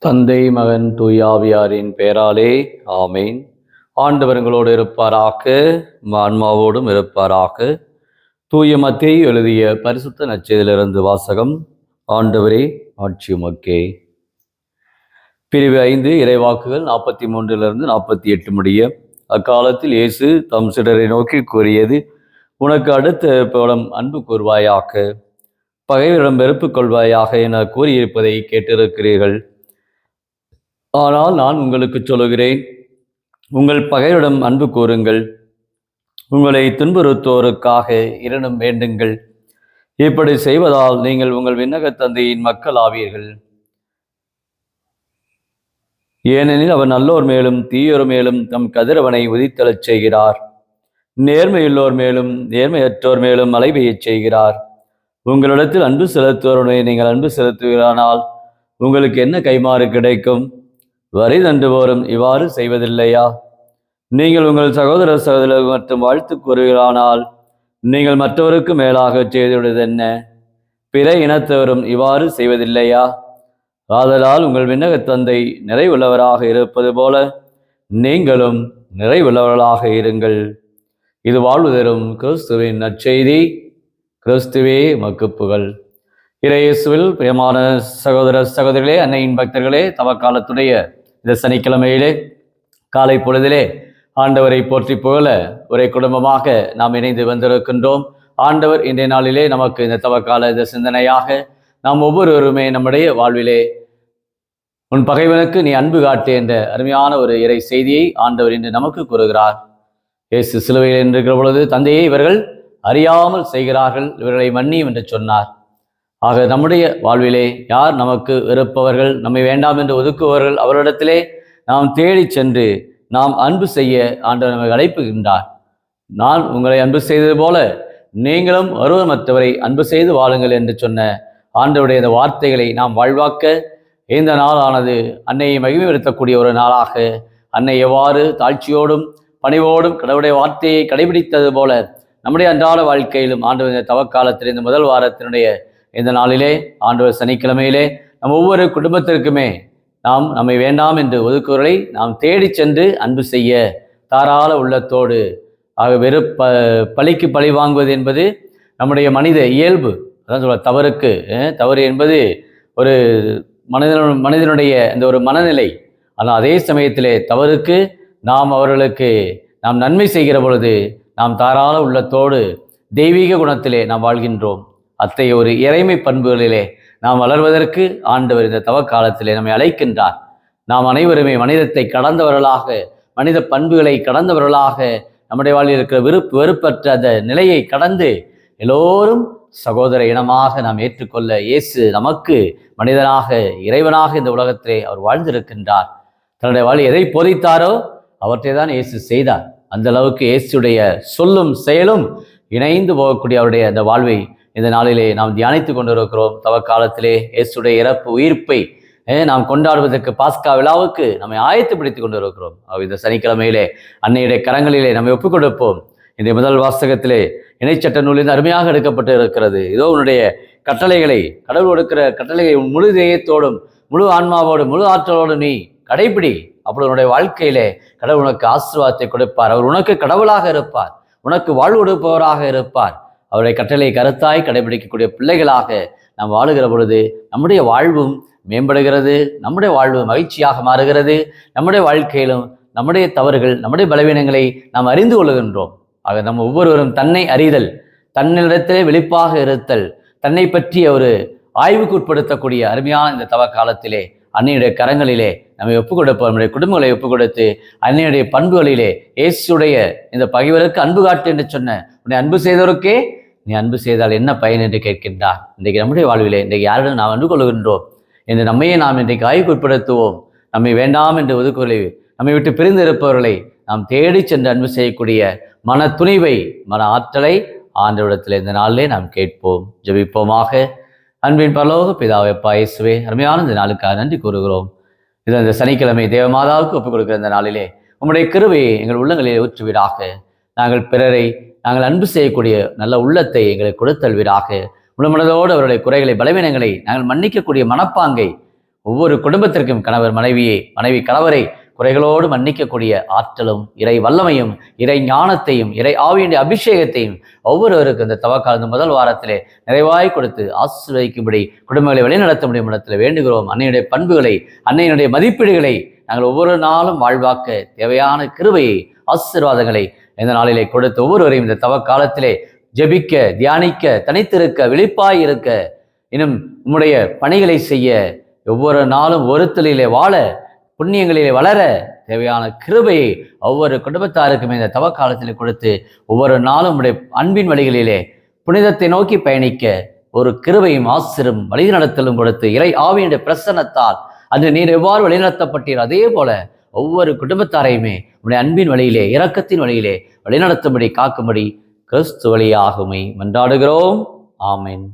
தந்தை மகன் தூயாவியாரின் பெயராலே ஆமேன். ஆண்டவர் உங்களோடு இருப்பாராக, ஆன்மாவோடும் இருப்பாராக. தூய மத்தேயு எழுதிய பரிசுத்த நற்செய்தியிலிருந்து வாசகம். ஆண்டவரே ஆட்சி உமக்கே. பிரிவு 5 இறைவாக்குகள் 43 48 முடிய. அக்காலத்தில் இயேசு தம் சிலரை நோக்கி கூறியது, உனக்கு அடுத்த போலம் அன்பு கூர்வாயாக, பகைவரிடம் வெறுப்பு கொள்வாயாக என கூறியிருப்பதை கேட்டிருக்கிறீர்கள். ஆனால் நான் உங்களுக்கு சொல்லுகிறேன், உங்கள் பகைவரிடம் அன்பு கூறுங்கள், உங்களை துன்புறுத்தோருக்காக இரண்டும் வேண்டுங்கள். இப்படி செய்வதால் நீங்கள் உங்கள் விண்ணக தந்தையின் மக்கள் ஆவீர்கள். ஏனெனில் அவர் நல்லோர் மேலும் தீயோர் மேலும் தம் கதிரவனை உதித்தெழச் செய்கிறார், நேர்மையுள்ளோர் மேலும் நேர்மையற்றோர் மேலும் மழை பெய்யச் செய்கிறார். உங்களிடத்தில் அன்பு செலுத்துவோருடைய நீங்கள் அன்பு செலுத்துகிறானால் உங்களுக்கு என்ன கைமாறு கிடைக்கும்? வரி தண்டுவோரும் இவ்வாறு செய்வதில்லையா? நீங்கள் உங்கள் சகோதர சகோதரர் மற்றும் வாழ்த்து கூறுகிறானால் நீங்கள் மற்றவருக்கு மேலாக செய்துவிடுவது என்ன? பிற இனத்தவரும் இவ்வாறு செய்வதில்லையா? ஆதலால் உங்கள் விண்ணக தந்தை நிறைவுள்ளவராக இருப்பது போல நீங்களும் நிறைவுள்ளவர்களாக இருங்கள். இது வாழ்வு தரும் கிறிஸ்துவின் நற்செய்தி. கிறிஸ்துவே மக்குப்புகள். இறையேசுவில் பிரியமான சகோதர சகோதரிகளே, அன்னையின் பக்தர்களே, தவக்காலத்துடைய இந்த சனிக்கிழமையிலே காலை பொழுதிலே ஆண்டவரை போற்றி புகழ ஒரே குடும்பமாக நாம் இணைந்து வந்திருக்கின்றோம். ஆண்டவர் இன்றைய நாளிலே நமக்கு இந்த தவக்கால இந்த சிந்தனையாக நாம் ஒவ்வொருவருமே நம்முடைய வாழ்விலே உன் பகைவனுக்கு நீ அன்பு காட்டு என்ற அருமையான ஒரு இறை செய்தியை ஆண்டவர் இன்று நமக்கு கூறுகிறார். இயேசு சிலுவையில் இருக்கிற பொழுது, தந்தையை இவர்கள் அறியாமல் செய்கிறார்கள், இவர்களை மன்னியும் என்று சொன்னார். ஆக நம்முடைய வாழ்விலே யார் நமக்கு இருப்பவர்கள், நம்மை வேண்டாம் என்று ஒதுக்குபவர்கள், அவரிடத்திலே நாம் தேடி சென்று நாம் அன்பு செய்ய ஆண்டவர் நம்மை அழைப்புகின்றார். நான் உங்களை அன்பு செய்தது போல நீங்களும் ஒருவர் மற்றவரை அன்பு செய்து வாழுங்கள் என்று சொன்ன ஆண்டவருடைய இந்த வார்த்தைகளை நாம் வாழ்வாக்க இந்த நாளானது அன்னையை மகிமைப்படுத்தக்கூடிய ஒரு நாளாக, அன்னை எவ்வாறு தாழ்ச்சியோடும் பணிவோடும் கடவுளுடைய வார்த்தையை கடைபிடித்தது போல நம்முடைய அன்றாட வாழ்க்கையிலும் ஆண்டவர் இந்த தவக்காலத்தில் இந்த முதல் வாரத்தினுடைய இந்த நாளிலே, ஆண்டவர் சனிக்கிழமையிலே நம் ஒவ்வொரு குடும்பத்திற்குமே நாம் நம்மை வேண்டாம் என்று ஒதுக்குவர்களை நாம் தேடி சென்று அன்பு செய்ய தாராள உள்ளத்தோடு, ஆக பழிக்கு பழி வாங்குவது என்பது நம்முடைய மனித இயல்பு. அதான் சொல்ல, தவறு என்பது ஒரு மனிதனுடைய இந்த ஒரு மனநிலை. ஆனால் அதே சமயத்திலே தவறுக்கு அவர்களுக்கு நாம் நன்மை செய்கிற பொழுது நாம் தாராள உள்ளத்தோடு தெய்வீக குணத்திலே நாம் வாழ்கின்றோம். அத்தகைய ஒரு இறைமை பண்புகளிலே நாம் வளர்வதற்கு ஆண்டவர் இந்த தவக்காலத்திலே நம்மை அழைக்கின்றார். நாம் அனைவருமே மனிதத்தை கடந்தவர்களாக, மனித பண்புகளை கடந்தவர்களாக, நம்முடைய வாழ்வில் இருக்கிற வெறுப்பற்ற அந்த நிலையை கடந்து எல்லோரும் சகோதர இனமாக நாம் ஏற்றுக்கொள்ள இயேசு நமக்கு மனிதனாக, இறைவனாக இந்த உலகத்திலே அவர் வாழ்ந்திருக்கின்றார். தன்னுடைய வாழ்வில் எதை போதித்தாரோ அவற்றை தான் இயேசு செய்தார். அந்த அளவுக்கு இயேசுடைய சொல்லும் செயலும் இணைந்து போகக்கூடிய அவருடைய அந்த வாழ்வை இந்த நாளிலே நாம் தியானித்து கொண்டிருக்கிறோம். தவக்காலத்திலே இயேசுடைய இறப்பு உயிர்ப்பை நாம் கொண்டாடுவதற்கு, பாஸ்கா விழாவுக்கு நம்மை ஆயத்தப்படுத்திக் கொண்டிருக்கிறோம். இந்த சனிக்கிழமையிலே அன்னையுடைய கரங்களிலே நம்மை ஒப்புக் கொடுப்போம். இந்த முதல் வாசகத்திலே இணைச்சட்ட நூலில் அருமையாக எடுக்கப்பட்டு இருக்கிறது. இதோ உன்னுடைய கட்டளைகளை, கடவுள் கொடுக்கிற கட்டளைகளை முழு இதயத்தோடும் முழு ஆன்மாவோடும் முழு ஆற்றலோடும் நீ கடைபிடி. அப்படி உன்னுடைய வாழ்க்கையிலே கடவுள் உனக்கு ஆசீர்வாதத்தை கொடுப்பார். அவர் உனக்கு கடவுளாக இருப்பார், உனக்கு வாழ்வு கொடுப்பவராக இருப்பார். அவருடைய கட்டளை கருத்தாய் கடைபிடிக்கக்கூடிய பிள்ளைகளாக நாம் வாழுகிற பொழுது நம்முடைய வாழ்வும் மேம்படுகிறது, நம்முடைய வாழ்வு மகிழ்ச்சியாக மாறுகிறது. நம்முடைய வாழ்க்கையிலும் நம்முடைய தவறுகள், நம்முடைய பலவீனங்களை நாம் அறிந்து கொள்கின்றோம். ஆக நம்ம ஒவ்வொருவரும் தன்னை அறிதல், தன்னிடத்திலே விழிப்பாக இருத்தல், தன்னை பற்றிய ஒரு ஆய்வுக்கு உட்படுத்தக்கூடிய அருமையான இந்த தவக்காலத்திலே அன்னையுடைய கரங்களிலே நம்மை ஒப்புக் கொடுப்போம். நம்முடைய குடும்பங்களை ஒப்புக் கொடுத்து அன்னையுடைய பண்புகளிலே இயேசுடைய இந்த பகைவருக்கு அன்பு காட்டு என்று சொன்ன உன்னை அன்பு செய்தவருக்கே நீ அன்பு செய்தால் என்ன பயன் என்று கேட்கின்றார். இன்றைக்கு நம்முடைய வாழ்விலே இன்றைக்கு யாரிடம் நாம் அன்பு கொள்கின்றோம் என்று நம்மையே நாம் இன்றைக்கு ஆய்வுக்கு உட்படுத்துவோம். நம்மை வேண்டாம் என்று ஒதுக்குவதை, நம்மை விட்டு பிரிந்து இருப்பவர்களை நாம் தேடி சென்று அன்பு செய்யக்கூடிய மன துணிவை, மன ஆற்றலை ஆண்டவரிடத்தில் இந்த நாளிலே நாம் கேட்போம். ஜெபிப்போமாக. அன்பின் பரலோக பிதாவே, அப்பா இயேசுவே, அருமையான இந்த நாளுக்காக நன்றி கூறுகிறோம். இது இந்த சனிக்கிழமை தேவமாதாவுக்கு ஒப்புக் கொடுக்கிற இந்த நாளிலே உம்முடைய கிருபையை எங்கள் உள்ளங்களிலே ஊற்றுவீராக. நாங்கள் பிறரை நாங்கள் அன்பு செய்யக்கூடிய நல்ல உள்ளத்தை எங்களுக்கு கொடுத்தல்வீராக. முழுமனதோடு அவருடைய குறைகளை, பலவீனங்களை நாங்கள் மன்னிக்கக்கூடிய மனப்பாங்கை ஒவ்வொரு குடும்பத்திற்கும் கணவர் மனைவியை, மனைவி கணவரை குறைகளோடு மன்னிக்கக்கூடிய ஆற்றலும், இறை வல்லமையும், இறை ஞானத்தையும், இறை ஆவியுடைய அபிஷேகத்தையும் ஒவ்வொருவருக்கும் இந்த தவக்கால இந்த முதல் வாரத்திலே நிறைவாய் கொடுத்து ஆசீர்வதிக்கும்படி குடும்பங்களை வழிநடத்த முடியும் இடத்துல வேண்டுகிறோம். அன்னையுடைய பண்புகளை, அன்னையினுடைய மதிப்பீடுகளை நாங்கள் ஒவ்வொரு நாளும் வாழ்வாக்க தேவையான கிருபையை, ஆசீர்வாதங்களை இந்த நாளிலே கொடுத்து ஒவ்வொருவரையும் இந்த தவக்காலத்திலே ஜெபிக்க, தியானிக்க, தனித்திருக்க, விழிப்பாய் இருக்க, இன்னும் உம்முடைய பணிகளை செய்ய, ஒவ்வொரு நாளும் ஒருத்தலிலே வாழ, புண்ணியங்களிலே வளர தேவையான கிருபையை ஒவ்வொரு குடும்பத்தாருக்குமே இந்த தவக்காலத்திலே கொடுத்து ஒவ்வொரு நாளும் உடைய அன்பின் வழிகளிலே புனிதத்தை நோக்கி பயணிக்க ஒரு கிருபையும் ஆசிரும் வழிநடத்தலும் கொடுத்து இறை ஆவியுடைய பிரசன்னத்தால் அன்று நீர் எவ்வாறு வழிநடத்தப்பட்டீர் அதே போல ஒவ்வொரு குடும்பத்தாரையுமே உடைய அன்பின் வழியிலே, இரக்கத்தின் வழியிலே வழிநடத்தும்படி, காக்கும்படி கிறிஸ்து வழியாகுமே மன்றாடுகிறோம். ஆமென்.